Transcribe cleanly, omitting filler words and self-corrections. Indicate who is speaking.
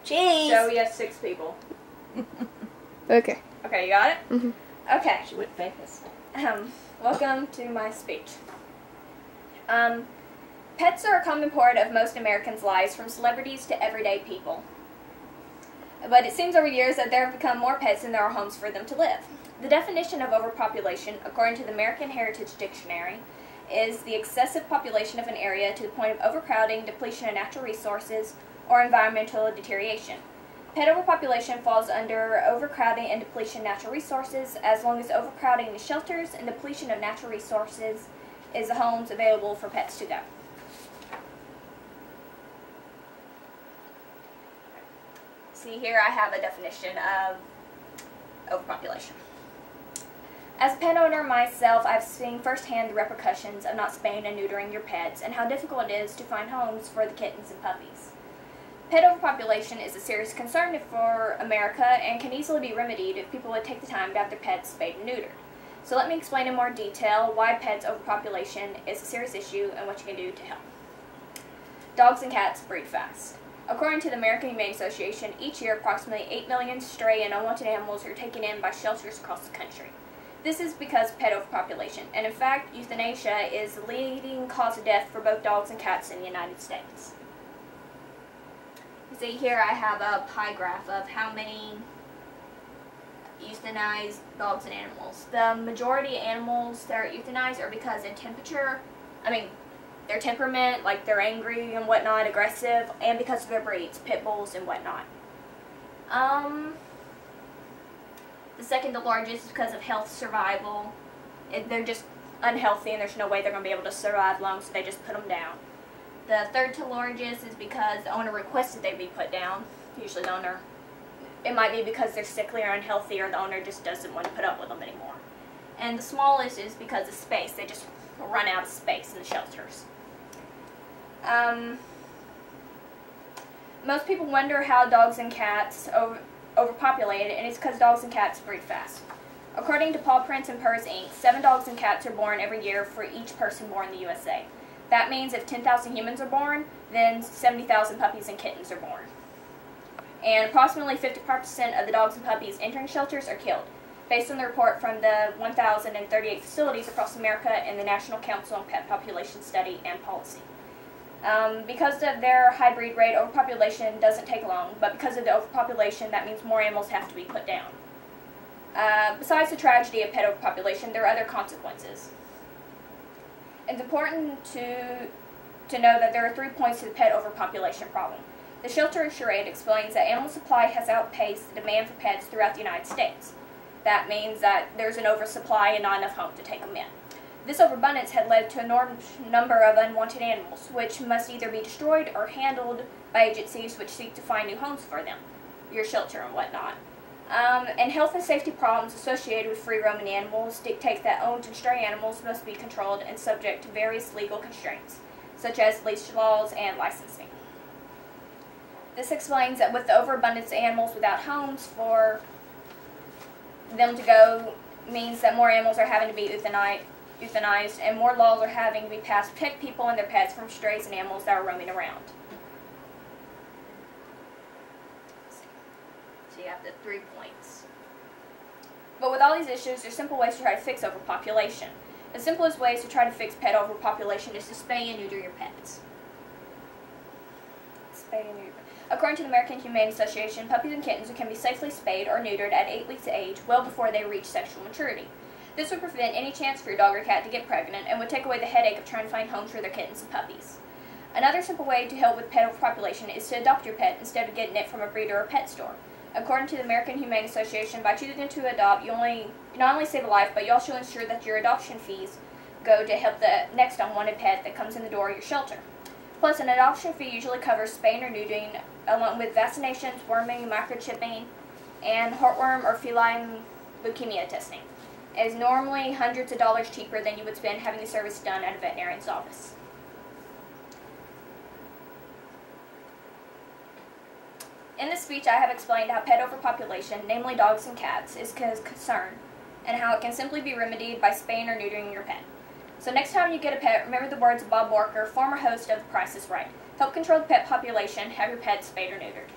Speaker 1: Cheese!
Speaker 2: So we have 6 people.
Speaker 3: Okay.
Speaker 2: Okay, you got it?
Speaker 3: Mm-hmm.
Speaker 2: Okay.
Speaker 1: She went fast.
Speaker 2: Welcome to my speech. Pets are a common part of most Americans' lives, from celebrities to everyday people. But it seems over years that there have become more pets than there are homes for them to live. The definition of overpopulation, according to the American Heritage Dictionary, is the excessive population of an area to the point of overcrowding, depletion of natural resources, or environmental deterioration. Pet overpopulation falls under overcrowding and depletion of natural resources, as long as overcrowding the shelters and depletion of natural resources is the homes available for pets to go. See, here I have a definition of overpopulation. As a pet owner myself, I've seen firsthand the repercussions of not spaying and neutering your pets and how difficult it is to find homes for the kittens and puppies. Pet overpopulation is a serious concern for America and can easily be remedied if people would take the time to have their pets spayed and neutered. So let me explain in more detail why pets overpopulation is a serious issue and what you can do to help. Dogs and cats breed fast. According to the American Humane Association, each year approximately 8 million stray and unwanted animals are taken in by shelters across the country. This is because of pet overpopulation, and in fact, euthanasia is the leading cause of death for both dogs and cats in the United States. You see here I have a pie graph of how many euthanized dogs and animals. The majority of animals that are euthanized are because of their temperament, like they're angry and whatnot, aggressive, and because of their breeds, pit bulls and whatnot. The second to largest is because of health survival. They're just unhealthy and there's no way they're going to be able to survive long, so they just put them down. The third to largest is because the owner requested they be put down. Usually the owner, it might be because they're sickly or unhealthy, or the owner just doesn't want to put up with them anymore. And the smallest is because of space. They just run out of space in the shelters. Most people wonder how dogs and cats overpopulated, and it's because dogs and cats breed fast. According to Paw Prints and Purrs Inc., 7 dogs and cats are born every year for each person born in the USA. That means if 10,000 humans are born, then 70,000 puppies and kittens are born. And approximately 50% of the dogs and puppies entering shelters are killed, based on the report from the 1,038 facilities across America and the National Council on Pet Population Study and Policy. Because of their high breed rate, overpopulation doesn't take long, but because of the overpopulation, that means more animals have to be put down. Besides the tragedy of pet overpopulation, there are other consequences. It's important to know that there are 3 points to the pet overpopulation problem. The shelter charade explains that animal supply has outpaced the demand for pets throughout the United States. That means that there's an oversupply and not enough homes to take them in. This overabundance had led to an enormous number of unwanted animals, which must either be destroyed or handled by agencies which seek to find new homes for them, your shelter and whatnot. And health and safety problems associated with free-roaming animals dictate that owned and stray animals must be controlled and subject to various legal constraints, such as leash laws and licensing. This explains that with the overabundance of animals without homes for them to go means that more animals are having to be euthanized, and more laws are having to be passed to protect people and their pets from strays and animals that are roaming around. So you have the 3 points. But with all these issues, there's simple ways to try to fix overpopulation. The simplest ways to try to fix pet overpopulation is to spay and neuter your pets. Spay and neuter. According to the American Humane Association, puppies and kittens can be safely spayed or neutered at 8 weeks of age, well before they reach sexual maturity. This would prevent any chance for your dog or cat to get pregnant and would take away the headache of trying to find homes for their kittens and puppies. Another simple way to help with pet overpopulation is to adopt your pet instead of getting it from a breeder or pet store. According to the American Humane Association, by choosing to adopt, you not only save a life, but you also ensure that your adoption fees go to help the next unwanted pet that comes in the door of your shelter. Plus, an adoption fee usually covers spaying or neutering, along with vaccinations, worming, microchipping, and heartworm or feline leukemia testing. It is normally hundreds of dollars cheaper than you would spend having the service done at a veterinarian's office. In this speech, I have explained how pet overpopulation, namely dogs and cats, is a concern, and how it can simply be remedied by spaying or neutering your pet. So next time you get a pet, remember the words of Bob Barker, former host of The Price is Right. Help control the pet population, have your pet spayed or neutered.